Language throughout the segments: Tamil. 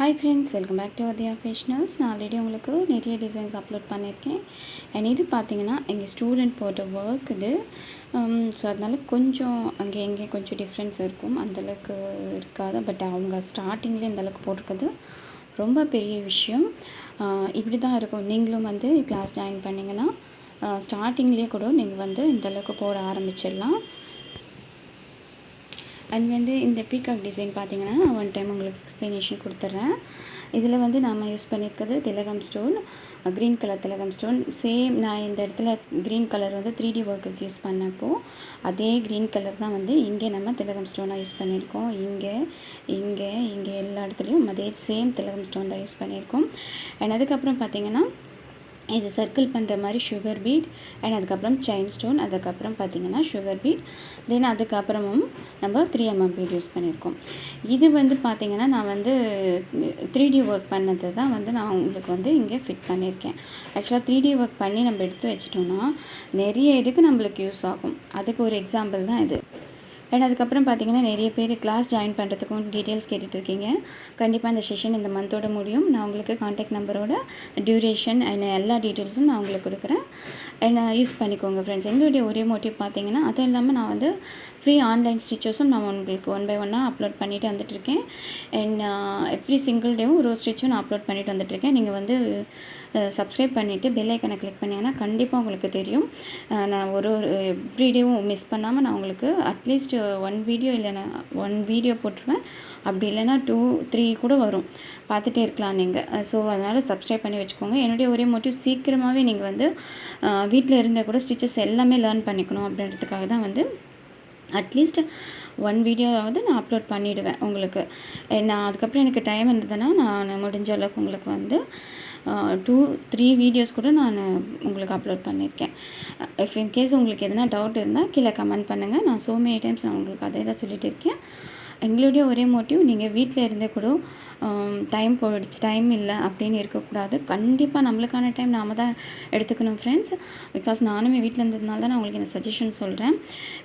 Hi friends, welcome back to வதியா ஃபேஷனர்ஸ். நான் ஆல்ரெடி உங்களுக்கு நிறைய டிசைன்ஸ் அப்லோட் பண்ணியிருக்கேன். அண்ட் இது பார்த்தீங்கன்னா எங்கள் ஸ்டூடெண்ட் போட்ட ஒர்க் இது. ஸோ அதனால் கொஞ்சம் அங்கே எங்கே கொஞ்சம் டிஃப்ரென்ஸ் இருக்கும், அந்தளவுக்கு இருக்காது. பட் அவங்க ஸ்டார்டிங்லேயே இந்தளவுக்கு போட்டிருக்கிறது ரொம்ப பெரிய விஷயம். இப்படி தான் இருக்கும். நீங்களும் வந்து கிளாஸ் ஜாயின் பண்ணிங்கன்னா ஸ்டார்டிங்லேயே கூட நீங்கள் வந்து இந்தளவுக்கு போட ஆரம்பிச்சிடலாம். அண்ட் வந்து இந்த பீகாக் டிசைன் பார்த்தீங்கன்னா நான் ஒன் டைம் உங்களுக்கு எக்ஸ்ப்ளனேஷன் கொடுத்துட்றேன். இதில் வந்து நாம் யூஸ் பண்ணியிருக்கிறது திலகம் ஸ்டோன், க்ரீன் கலர் திலகம் ஸ்டோன். சேம் நான் இந்த இடத்துல க்ரீன் கலர் வந்து 3D ஒர்க்குக்கு யூஸ் பண்ணப்போ அதே க்ரீன் கலர் தான் வந்து இங்கே நம்ம திலகம் ஸ்டோனாக யூஸ் பண்ணியிருக்கோம். இங்கே எல்லா இடத்துலையும் அதே சேம் திலகம் ஸ்டோன் தான் யூஸ் பண்ணியிருக்கோம். அண்ட் அதுக்கப்புறம் பார்த்திங்கன்னா இது சர்க்கிள் பண்ணுற மாதிரி சுகர் பீட், அண்ட் அதுக்கப்புறம் செயின் ஸ்டோன், அதுக்கப்புறம் பார்த்திங்கன்னா சுகர் பீட், தென் அதுக்கப்புறமும் நம்ம 3mm பீட் யூஸ் பண்ணியிருக்கோம். இது வந்து பார்த்திங்கன்னா நான் வந்து 3D ஒர்க் பண்ணது தான் வந்து நான் உங்களுக்கு வந்து இங்கே ஃபிட் பண்ணியிருக்கேன். ஆக்சுவலாக 3D ஒர்க் பண்ணி நம்ம எடுத்து வச்சிட்டோம்னா நிறைய இதுக்கு நம்மளுக்கு யூஸ் ஆகும். அதுக்கு ஒரு எக்ஸாம்பிள் தான் இது. அண்ட் அதுக்கப்புறம் பார்த்திங்கன்னா நிறைய பேர் கிளாஸ் ஜாயின் பண்ணுறதுக்கும் டீட்டெயில்ஸ் கேட்டுட்ருக்கீங்க. கண்டிப்பாக இந்த செஷன் இந்த மந்தோட முடியும். நான் உங்களுக்கு கான்டாக்ட் நம்பரோட டியூரேஷன் அண்ட் எல்லா டீட்டெயில்ஸும் நான் உங்களுக்கு கொடுக்குறேன். அண்ட் யூஸ் பண்ணிக்கோங்க ஃப்ரெண்ட்ஸ். எங்களுடைய ஒரே மோட்டிவ் பார்த்திங்கன்னா அதுவும் இல்லாமல் நான் வந்து ஃப்ரீ ஆன்லைன் ஸ்டிச்சஸும் நான் உங்களுக்கு 1 by 1 அப்லோட் பண்ணிவிட்டு வந்துட்டுருக்கேன். அண்ட் எவ்ரி சிங்கிள் டேவும் ஒரு ஸ்டிச்சும் நான் அப்லோட் பண்ணிவிட்டு வந்துட்டுருக்கேன். நீங்கள் வந்து சப்ஸ்கிரைப் பண்ணிவிட்டு பெல் ஐக்கனை கிளிக் பண்ணிங்கன்னா கண்டிப்பாக உங்களுக்கு தெரியும். நான் ஒரு எவ்ரி டேவும் மிஸ் பண்ணாமல் நான் உங்களுக்கு அட்லீஸ்ட் 1 வீடியோ இல்லைனா 1 வீடியோ போட்டுருவேன். அப்படி இல்லைனா 2, 3 கூட வரும், பார்த்துட்டே இருக்கலாம் நீங்கள். ஸோ அதனால் சப்ஸ்கிரைப் பண்ணி வச்சுக்கோங்க. என்னுடைய ஒரே மோட்டிவ் சீக்கிரமாகவே நீங்கள் வந்து வீட்டில் இருந்தால் கூட ஸ்டிச்சஸ் எல்லாமே லேர்ன் பண்ணிக்கணும் அப்படின்றதுக்காக தான் வந்து அட்லீஸ்ட் 1 வீடியோவாவது நான் அப்லோட் பண்ணிவிடுவேன் உங்களுக்கு. நான் அதுக்கப்புறம் எனக்கு டைம் இருந்ததுன்னா நான் முடிஞ்ச அளவுக்கு உங்களுக்கு வந்து 2, 3 வீடியோஸ் கூட நான் உங்களுக்கு அப்லோட் பண்ணியிருக்கேன். இஃப் இன்கேஸ் உங்களுக்கு எதனா டவுட் இருந்தால் கீழே கமெண்ட் பண்ணுங்கள். நான் ஸோ மெனி டைம்ஸ் நான் உங்களுக்கு அதே தான் சொல்லிகிட்டு இருக்கேன். எங்களுடைய ஒரே மோட்டிவ் நீங்கள் வீட்டில் இருந்தே கூட டைம் போயிடுச்சு, டைம் இல்லை அப்படின்னு இருக்கக்கூடாது. கண்டிப்பாக நம்மளுக்கான டைம் நாம் தான் எடுத்துக்கணும் ஃப்ரெண்ட்ஸ். பிகாஸ் நானுமே வீட்டில் இருந்ததுனால தான் நான் உங்களுக்கு இந்த சஜஷன் சொல்கிறேன்.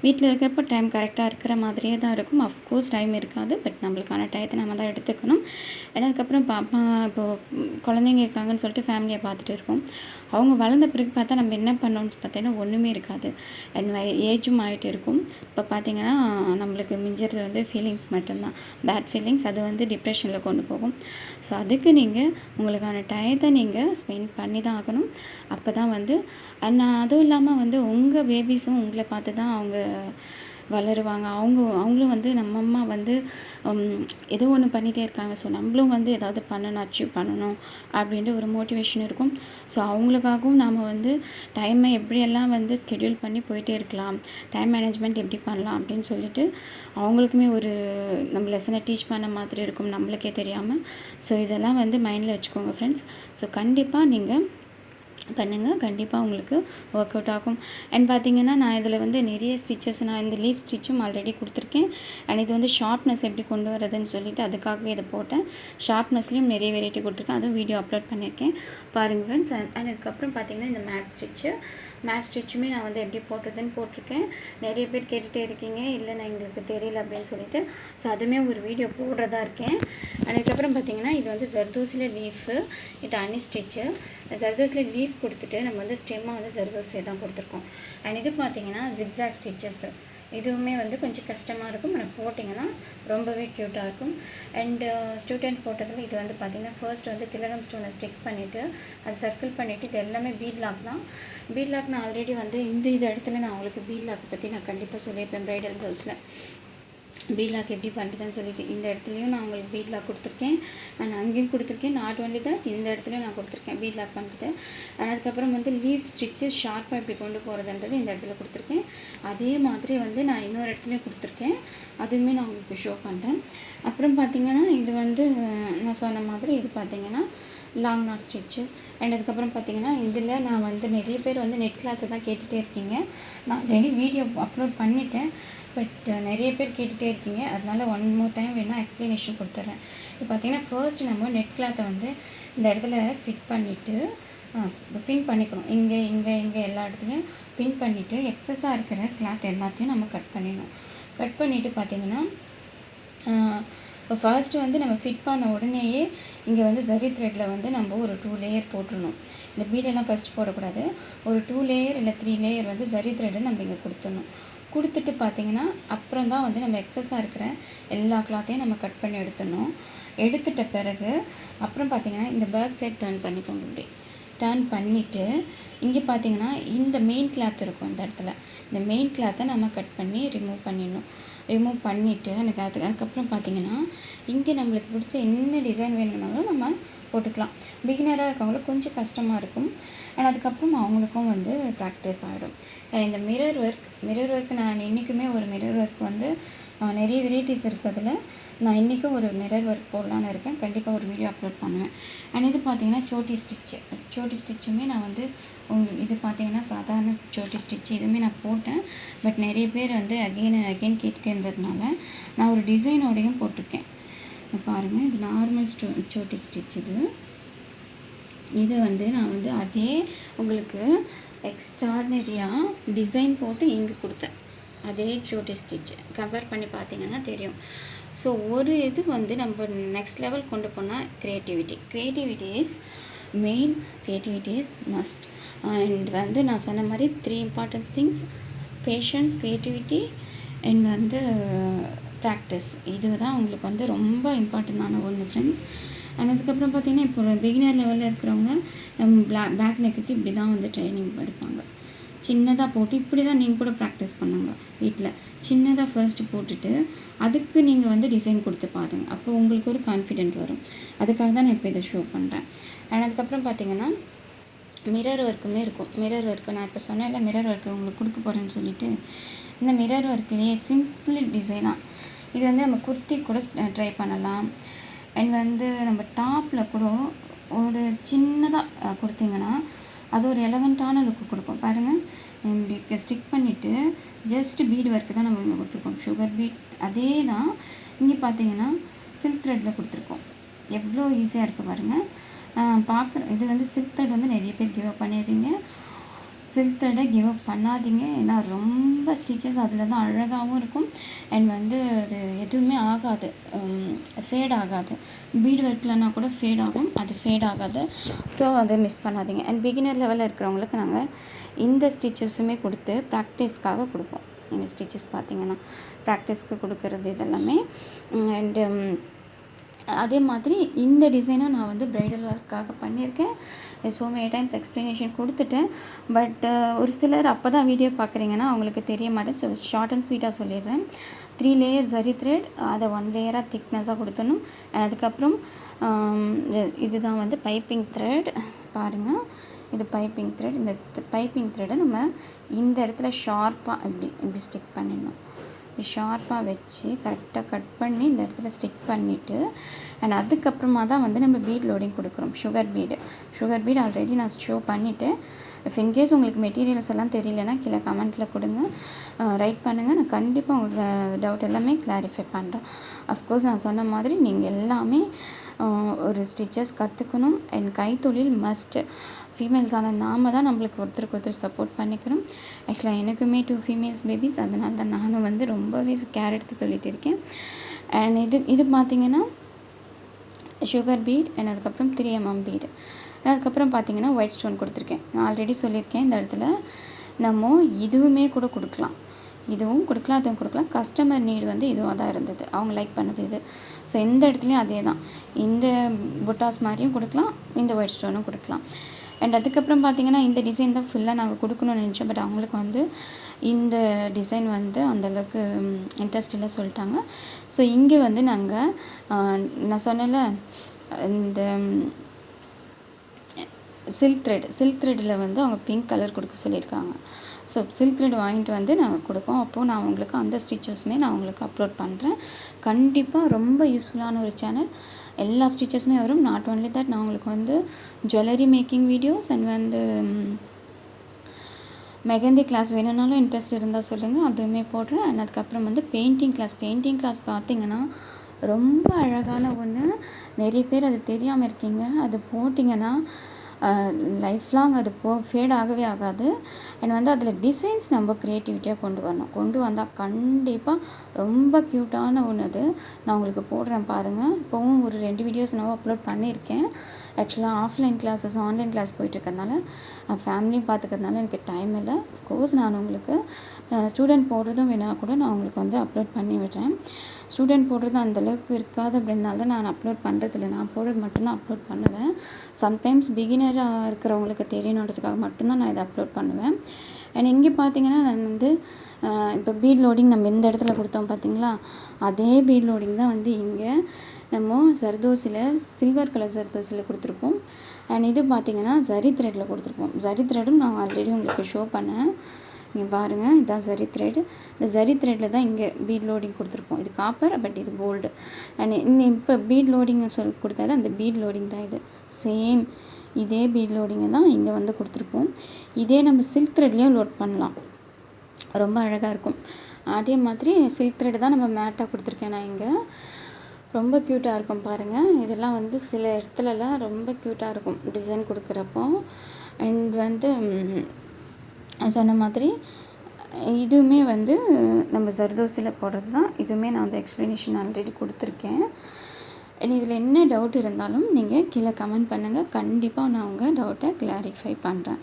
வீட்டில் இருக்கிறப்ப டைம் கரெக்டாக இருக்கிற மாதிரியே தான் இருக்கும். அஃப்கோர்ஸ் டைம் இருக்காது, பட் நம்மளுக்கான டயத்தை நம்ம தான் எடுத்துக்கணும். ஏன்னா அதுக்கப்புறம் பாப்பா இப்போது குழந்தைங்க இருக்காங்கன்னு சொல்லிட்டு ஃபேமிலியை பார்த்துட்டு இருக்கோம். அவங்க வளர்ந்த பிறகு பார்த்தா நம்ம என்ன பண்ணோம்னு பார்த்தீங்கன்னா ஒன்றுமே இருக்காது. அண்ட் ஏஜும் ஆகிட்டு இருக்கும். இப்போ பார்த்திங்கன்னா நம்மளுக்கு மிஞ்சிறது வந்து ஃபீலிங்ஸ் மட்டும்தான், பேட் ஃபீலிங்ஸ். அது வந்து டிப்ரெஷனில் கொண்டு போகும். ஸோ அதுக்கு நீங்கள் உங்களுக்கான டயத்தை நீங்கள் ஸ்பெண்ட் பண்ணி தான் ஆகணும். அப்போ தான் வந்து அண்ட் அதுவும் இல்லாமல் வந்து உங்கள் பேபிஸும் உங்களை பார்த்து தான் அவங்க வளருவாங்க. அவங்களும் வந்து நம்ம அம்மா வந்து ஏதோ ஒன்று பண்ணிகிட்டே இருக்காங்க, ஸோ நம்மளும் வந்து ஏதாவது பண்ணணும், அச்சீவ் பண்ணணும் அப்படின்ற ஒரு மோட்டிவேஷன் இருக்கும். ஸோ அவங்களுக்காகவும் நாம் வந்து டைமை எப்படியெல்லாம் வந்து ஸ்கெடியூல் பண்ணி போயிட்டே இருக்கலாம், டைம் மேனேஜ்மெண்ட் எப்படி பண்ணலாம் அப்படின்னு சொல்லிட்டு அவங்களுக்குமே ஒரு நம்ம லெசனை டீச் பண்ண மாதிரி இருக்கும் நம்மளுக்கே தெரியாமல். ஸோ இதெல்லாம் வந்து மைண்டில் வச்சுக்கோங்க ஃப்ரெண்ட்ஸ். ஸோ கண்டிப்பாக நீங்கள் பண்ணுங்கள், கண்டிப்பாக உங்களுக்கு ஒர்க் அவுட் ஆகும். அண்ட் பார்த்திங்கன்னா நான் இதில் வந்து நிறைய ஸ்டிச்சஸ், நான் இந்த லீஃப் ஸ்டிச்சும் ஆல்ரெடி கொடுத்துருக்கேன். அண்ட் இது வந்து ஷார்ப்னஸ் எப்படி கொண்டு வரதுன்னு சொல்லிட்டு அதுக்காகவே இதை போட்டேன். ஷார்ப்னஸ்லேயும் நிறைய வெரைட்டி கொடுத்துருக்கேன், அதுவும் வீடியோ அப்லோட் பண்ணியிருக்கேன், பாருங்கள் ஃப்ரெண்ட்ஸ். அண்ட் அதுக்கப்புறம் பார்த்திங்கன்னா இந்த மேட் ஸ்டிச்சுமே நான் வந்து எப்படி போட்டுறதுன்னு போட்டிருக்கேன். நிறைய பேர் கேட்டுகிட்டே இருக்கீங்க, இல்லை நான் எங்களுக்கு தெரியல அப்படின்னு சொல்லிட்டு. ஸோ அதுவுமே ஒரு வீடியோ போடுறதா இருக்கேன். அதுக்கப்புறம் பார்த்திங்கன்னா இது வந்து ஜர்தோசியில் லீஃபு, இது அனி ஸ்டிச்சு. ஜர்தோசியில் லீஃப் கொடுத்துட்டு நம்ம வந்து ஸ்டெம்மாக வந்து ஜர்தோசியை தான் கொடுத்துருக்கோம். அண்ட் இது பார்த்திங்கன்னா ஜிக்ஸாக் ஸ்டிச்சஸ். இதுவுமே வந்து கொஞ்சம் கஷ்டமாக இருக்கும், ஆனால் போட்டிங்கன்னா ரொம்பவே க்யூட்டாக இருக்கும். அண்டு ஸ்டூடெண்ட் போட்டதில் இது வந்து பார்த்திங்கன்னா ஃபர்ஸ்ட் வந்து திலகம் ஸ்டோனை ஸ்டிக் பண்ணிவிட்டு அது சர்க்கிள் பண்ணிவிட்டு இது எல்லாமே பீட் லாக் தான். பீட் லாக் நான் ஆல்ரெடி வந்து இந்த இடத்துல நான் உங்களுக்கு பீட் லாக் பற்றி நான் கண்டிப்பாக சொல்லியிருப்பேன். ப்ரைடல் ப்ளவுஸில் பீட் லாக் எப்படி பண்ணுறதுன்னு சொல்லிட்டு இந்த இடத்துலையும் நான் உங்களுக்கு பீட் லாக் கொடுத்துருக்கேன். நான் அங்கேயும் கொடுத்துருக்கேன். நாட் ஒன்லி தான், இந்த இடத்துலையும் நான் கொடுத்துருக்கேன் பீட் லாக் பண்ணுறது. அதுக்கப்புறம் வந்து லீஃப் ஸ்டிச்சு ஷார்ப்பாக எப்படி கொண்டு போகிறதுன்றது இந்த இடத்துல கொடுத்துருக்கேன். அதே மாதிரி வந்து நான் இன்னொரு இடத்துலையும் கொடுத்துருக்கேன், அதுவுமே நான் உங்களுக்கு ஷோ பண்ணுறேன். அப்புறம் பார்த்திங்கன்னா இது வந்து நான் சொன்ன மாதிரி இது பார்த்திங்கன்னா லாங் நாட் ஸ்டிச்சு. அண்ட் அதுக்கப்புறம் பார்த்திங்கன்னா இதில் நான் வந்து நிறைய பேர் வந்து நெட் கிளாத்தை தான் கேட்டுகிட்டே இருக்கீங்க. நான் ஆல்ரெடி வீடியோ அப்லோட் பண்ணிவிட்டேன், பட் நிறைய பேர் கேட்டுகிட்டே இருக்கீங்க. அதனால் 1 more டைம் வேணால் எக்ஸ்ப்ளனேஷன் கொடுத்துட்றேன். இப்போ பார்த்திங்கன்னா ஃபர்ஸ்ட் நம்ம நெட் கிளாத்தை வந்து இந்த இடத்துல ஃபிட் பண்ணிவிட்டு பின் பண்ணிக்கணும். இங்கே எல்லா இடத்துலையும் பின் பண்ணிவிட்டு எக்ஸஸாக இருக்கிற கிளாத் எல்லாத்தையும் நம்ம கட் பண்ணிடணும். கட் பண்ணிவிட்டு பார்த்திங்கன்னா இப்போ ஃபர்ஸ்ட்டு வந்து நம்ம ஃபிட் பண்ண உடனேயே இங்கே வந்து ஜரி த்ரெட்டில் வந்து நம்ம ஒரு 2 லேயர் போட்டுடணும். இந்த பீடெல்லாம் ஃபஸ்ட்டு போடக்கூடாது. ஒரு 2 லேயர் இல்லை 3 லேயர் வந்து ஜரி த்ரெட்டை நம்ம இங்கே கொடுத்துடணும். கொடுத்துட்டு பார்த்திங்கன்னா அப்புறம் தான் வந்து நம்ம எக்ஸஸாக இருக்கிற எல்லா கிளாத்தையும் நம்ம கட் பண்ணி எடுத்துடணும். எடுத்துட்ட பிறகு அப்புறம் பார்த்திங்கன்னா இந்த பேக் சைட் டர்ன் பண்ணிக்கோங்க. இப்படி டர்ன் பண்ணிவிட்டு இங்கே பார்த்திங்கன்னா இந்த மெயின் கிளாத் இருக்கும் இந்த இடத்துல. இந்த மெயின் கிளாத்தை நம்ம கட் பண்ணி ரிமூவ் பண்ணிடணும். ரிமூவ் பண்ணிவிட்டு அதுக்கப்புறம் பார்த்திங்கன்னா இங்கே நம்மளுக்கு பிடிச்ச என்ன டிசைன் வேணும்னாலும் நம்ம போட்டுக்கலாம். பிகினராக இருக்கவங்களுக்கு கொஞ்சம் கஷ்டமாக இருக்கும். அண்ட் அதுக்கப்புறம் அவங்களுக்கும் வந்து ப்ராக்டிஸ் ஆகிடும். இந்த மிரர் ஒர்க் நான் இன்றைக்குமே ஒரு மிரர் ஒர்க் வந்து நிறைய வெரைட்டிஸ் இருக்கிறதுல நான் இன்றைக்கும் ஒரு மிரர் ஒர்க் போடலான்னு இருக்கேன். கண்டிப்பாக ஒரு வீடியோ அப்லோட் பண்ணுவேன். அண்ட் இது பார்த்திங்கன்னா சோட்டி ஸ்டிச்சுமே நான் வந்து உங்களுக்கு இது பார்த்திங்கன்னா சாதாரண சோட்டி ஸ்டிச்சு இதுவுமே நான் போட்டேன். பட் நிறைய பேர் வந்து அகெயின் அண்ட் அகெயின் கேட்டுகிட்டே இருந்ததுனால நான் ஒரு டிசைனோடையும் போட்டிருக்கேன். பாருங்கள், இது நார்மல் சோட்டி ஸ்டிச். இது வந்து நான் வந்து அதே உங்களுக்கு எக்ஸ்ட்ராடினரியாக டிசைன் போட்டு இங்கே கொடுத்தேன். அதே சோட்டி ஸ்டிச் கம்பேர் பண்ணி பார்த்தீங்கன்னா தெரியும். ஸோ ஒரு இது வந்து நம்ம நெக்ஸ்ட் லெவல் கொண்டு போனால் creativity is main, creativity is must. And வந்து நான் சொன்ன மாதிரி 3 importance things: patience, creativity and வந்து ப்ராக்டிஸ். இது தான் உங்களுக்கு வந்து ரொம்ப இம்பார்ட்டண்ட்டான ஒன்று ஃப்ரெண்ட்ஸ். அண்ட் அதுக்கப்புறம் பார்த்திங்கன்னா இப்போ ஒரு பிகினர் லெவலில் இருக்கிறவங்க பேக் நெக்குக்கு இப்படி தான் வந்து ட்ரைனிங் எடுப்பாங்க. சின்னதாக போட்டு இப்படி தான் நீங்கள் கூட ப்ராக்டிஸ் பண்ணுங்க வீட்டில். சின்னதாக ஃபர்ஸ்ட்டு போட்டுட்டு அதுக்கு நீங்கள் வந்து டிசைன் கொடுத்து பாருங்கள். அப்போ உங்களுக்கு ஒரு கான்ஃபிடென்ட் வரும். அதுக்காக தான் நான் இப்போ இதை ஷோ பண்ணுறேன். அண்ட் அதுக்கப்புறம் பார்த்திங்கன்னா மிரர் ஒர்க்குமே இருக்கும். மிரர் ஒர்க்கு நான் இப்போ சொன்னேன்ல, மிரர் ஒர்க்கு உங்களுக்கு கொடுக்க போகிறேன்னு சொல்லிவிட்டு, இந்த மிரர் ஒர்க்லேயே சிம்பிள் டிசைனாக இது வந்து நம்ம குர்த்தி கூட ட்ரை பண்ணலாம். அண்ட் வந்து நம்ம டாப்பில் கூட ஒரு சின்னதாக கொடுத்திங்கன்னா அது ஒரு எலகண்ட்டான லுக்கு கொடுக்கும். பாருங்கள், இப்படி ஸ்டிக் பண்ணிவிட்டு ஜஸ்ட் பீட் ஒர்க்கு தான் நம்ம இங்கே கொடுத்துருக்கோம். சுகர் பீட் அதே தான் இங்கே பார்த்தீங்கன்னா சில்க் த்ரெட்டில் கொடுத்துருக்கோம். எவ்வளோ ஈஸியாக இருக்குது பாருங்கள். இது வந்து சில்க் த்ரெட் வந்து நிறைய பேர் கிவ் அப் பண்ணிடுறீங்க. சில்க் த்ரெட்டை கிவ் அப் பண்ணாதீங்க. ஏன்னா ரொம்ப ஸ்டிச்சஸ் அதில் தான் அழகாகவும் இருக்கும். அண்ட் வந்து அது எதுவுமே ஆகாது, ஃபேட் ஆகாது. பீட் ஒர்க்லனா கூட ஃபேட் ஆகும், அது ஃபேட் ஆகாது. ஸோ அதை மிஸ் பண்ணாதீங்க. அண்ட் பிகினர் லெவலில் இருக்கிறவங்களுக்கு நாங்கள் இந்த ஸ்டிச்சஸுமே கொடுத்து ப்ராக்டிஸ்க்காக கொடுப்போம். இந்த ஸ்டிச்சஸ் பார்த்திங்கன்னா ப்ராக்டிஸ்க்கு கொடுக்கறது இதெல்லாமே. அண்டு அதே மாதிரி இந்த டிசைனும் நான் வந்து ப்ரைடல் ஒர்க்காக பண்ணியிருக்கேன். ஸோ மெனி டைம்ஸ் எக்ஸ்ப்ளனேஷன் கொடுத்துட்டேன். பட் ஒரு சிலர் அப்போ தான் வீடியோ பார்க்குறீங்கன்னா அவங்களுக்கு தெரிய மாட்டேன். ஸோ ஷார்ட் அண்ட் ஸ்வீட்டாக சொல்லிடுறேன். 3 லேயர் ஜரி த்ரெட், அதை 1 லேயராக திக்னஸாக கொடுத்துடணும். அதுக்கப்புறம் இதுதான் வந்து பைப்பிங் த்ரெட். பாருங்கள், இது பைப்பிங் த்ரெட். இந்த பைப்பிங் த்ரெட்டை நம்ம இந்த இடத்துல ஷார்ப்பாக இப்படி ஸ்டிக் பண்ணிடணும். ஷார்ப்பாக வச்சு கரெக்டாக கட் பண்ணி இந்த இடத்துல ஸ்டிக் பண்ணிவிட்டு, அண்ட் அதுக்கப்புறமா தான் வந்து நம்ம பீட் லோடிங் கொடுக்குறோம். சுகர் பீட் ஆல்ரெடி நான் ஷோ பண்ணிவிட்டேன். இஃப் இன்கேஸ் உங்களுக்கு மெட்டீரியல்ஸ் எல்லாம் தெரியலன்னா கீழே கமெண்ட்டில் கொடுங்க, ரைட் பண்ணுங்கள். நான் கண்டிப்பாக உங்கள் டவுட் எல்லாமே கிளாரிஃபை பண்ணுறேன். அஃப்கோர்ஸ் நான் சொன்ன மாதிரி நீங்கள் எல்லாமே ஒரு ஸ்டிச்சஸ் கற்றுக்கணும். அண்ட் கைத்தொழில் மஸ்ட்டு. ஃபீமேல்ஸான நாம தான் நம்மளுக்கு ஒருத்தருக்கு சப்போர்ட் பண்ணிக்கணும். ஆக்சுவலாக எனக்குமே 2 ஃபீமேல்ஸ் பேபிஸ், அதனால தான் நானும் வந்து ரொம்பவே கேர் எடுத்து சொல்லிட்டு இருக்கேன். அண்ட் இது பார்த்திங்கன்னா சுகர் பீட் அண்ட் அதுக்கப்புறம் 3 mm பீடு. அதுக்கப்புறம் பார்த்திங்கன்னா ஒயிட் ஸ்டோன் கொடுத்துருக்கேன். நான் ஆல்ரெடி சொல்லியிருக்கேன் இந்த இடத்துல நம்ம இதுவுமே கூட கொடுக்கலாம், இதுவும் கொடுக்கலாம், அதுவும் கொடுக்கலாம். கஸ்டமர் நீடு வந்து இதுவாக தான் இருந்தது, அவங்க லைக் பண்ணது இது. ஸோ இந்த இடத்துலையும் அதே தான், இந்த புட்டாஸ் மாதிரியும் கொடுக்கலாம், இந்த ஒயிட் ஸ்டோனும் கொடுக்கலாம். அண்ட் அதுக்கப்புறம் பார்த்திங்கன்னா இந்த டிசைன் தான் ஃபுல்லாக நாங்கள் கொடுக்கணும்னு நினச்சோம். பட் அவங்களுக்கு வந்து இந்த டிசைன் வந்து அந்தளவுக்கு இன்ட்ரெஸ்ட் இல்லை சொல்லிட்டாங்க. ஸோ இங்கே வந்து நாங்கள் நான் சொன்னேன்ல இந்த சில்க் த்ரெட்டில் வந்து அவங்க பிங்க் கலர் கொடுக்க சொல்லியிருக்காங்க. ஸோ சில்க் த்ரெட் வாங்கிட்டு வந்து நாங்கள் கொடுப்போம். அப்போது நான் உங்களுக்கு அந்த ஸ்டிச்சஸுமே நான் உங்களுக்கு அப்லோட் பண்ணுறேன். கண்டிப்பாக ரொம்ப யூஸ்ஃபுல்லான ஒரு சேனல். எல்லா ஸ்டிச்சஸுமே வரும். நாட் ஓன்லி தட், நான் உங்களுக்கு வந்து ஜுவல்லரி மேக்கிங் வீடியோஸ் அண்ட் வந்து மெஹந்தி கிளாஸ் வேணும்னாலும் இன்ட்ரெஸ்ட் இருந்தால் சொல்லுங்கள், அதுவுமே போடுறேன். அண்ட் அதுக்கப்புறம் வந்து பெயிண்டிங் கிளாஸ் பார்த்திங்கன்னா ரொம்ப அழகான ஒன்று. நிறைய பேர் அது தெரியாமல் இருக்கீங்க. அது போட்டிங்கன்னா லைஃப் லாங் அது ஃபேட் ஆகவே ஆகாது. அண்ட் வந்து அதில் டிசைன்ஸ் நம்ம க்ரியேட்டிவிட்டியாக கொண்டு வரணும். கொண்டு வந்தால் கண்டிப்பாக ரொம்ப க்யூட்டான ஒன்று அது. நான் உங்களுக்கு போடுறேன் பாருங்கள். இப்போவும் ஒரு 2 வீடியோஸ் நான் அப்லோட் பண்ணியிருக்கேன். ஆக்சுவலாக ஆஃப்லைன் கிளாஸஸ் ஆன்லைன் கிளாஸ் போயிட்டுருக்கறனால ஃபேமிலியும் பார்த்துக்கிறதுனால எனக்கு டைம் இல்லை. அஃப்கோர்ஸ் நான் உங்களுக்கு ஸ்டூடெண்ட் போடுறதும் வேணால் கூட நான் உங்களுக்கு வந்து அப்லோட் பண்ணி விடுறேன். ஸ்டூடெண்ட் போடுறது அந்தளவுக்கு இருக்காது அப்படின்னால தான் நான் அப்லோட் பண்ணுறதில்ல. நான் போடுறது மட்டும்தான் அப்லோட் பண்ணுவேன். சம்டைம்ஸ் பிகினராக இருக்கிறவங்களுக்கு தெரியணுன்றதுக்காக மட்டும்தான் நான் இதை அப்லோட் பண்ணுவேன். அண்ட் இங்கே பார்த்தீங்கன்னா நான் வந்து இப்போ பீட் லோடிங் நம்ம இந்த இடத்துல கொடுத்தோம் பார்த்தீங்களா, அதே பீட் லோடிங் தான் வந்து இங்கே நம்ம ஜர்தோசியில் சில்வர் கலர் ஜர்தோசியில் கொடுத்துருப்போம். அண்ட் இது பார்த்திங்கன்னா ஜரி த்ரெட்டில் கொடுத்துருப்போம். ஜரி த்ரெட்டும் நான் ஆல்ரெடி உங்களுக்கு ஷோ பண்ணேன். இங்கே பாருங்கள், இதுதான் ஜரி த்ரெட். இந்த ஜரி த்ரெட்டில் தான் இங்கே பீட் லோடிங் கொடுத்துருப்போம். இது காப்பர், பட் இது கோல்டு. அண்ட் இப்போ பீட் லோடிங்னு சொல்லி கொடுத்தால அந்த பீட் லோடிங் தான் இது. சேம் இதே பீட் லோடிங்கை தான் இங்கே வந்து கொடுத்துருப்போம். இதே நம்ம சில்க் த்ரெட்லேயும் லோட் பண்ணலாம். ரொம்ப அழகாக இருக்கும். அதே மாதிரி சில்க் த்ரெட் தான் நம்ம மேட்டாக கொடுத்துருக்கேன் நான் இங்கே. ரொம்ப க்யூட்டாக இருக்கும் பாருங்கள். இதெல்லாம் வந்து சில இடத்துலலாம் ரொம்ப க்யூட்டாக இருக்கும் டிசைன் கொடுக்குறப்போ. அண்ட் வந்து சொன்ன மாதிரி இதுவுமே வந்து நம்ம ஜர்தோசியில் போடுறது தான். இதுவுமே நான் வந்து எக்ஸ்ப்ளனேஷன் ஆல்ரெடி கொடுத்துருக்கேன். அண்ட் இதில் என்ன டவுட் இருந்தாலும் நீங்கள் கீழே கமெண்ட் பண்ணுங்கள். கண்டிப்பாக நான் உங்கள் டவுட்டை கிளாரிஃபை பண்ணுறேன்.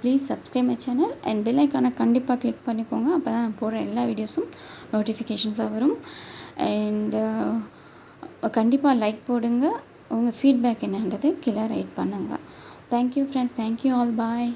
Please subscribe my channel and bell ஐக்கானை கண்டிப்பாக கிளிக் பண்ணிக்கோங்க. அப்போ தான் நான் போடுற எல்லா வீடியோஸும் நோட்டிஃபிகேஷன்ஸாக வரும். அண்டு கண்டிப்பாக லைக் போடுங்க. உங்கள் ஃபீட்பேக் என்னன்றது கீழே ரைட் பண்ணுங்கள். Thank you friends. Thank you all. பாய்.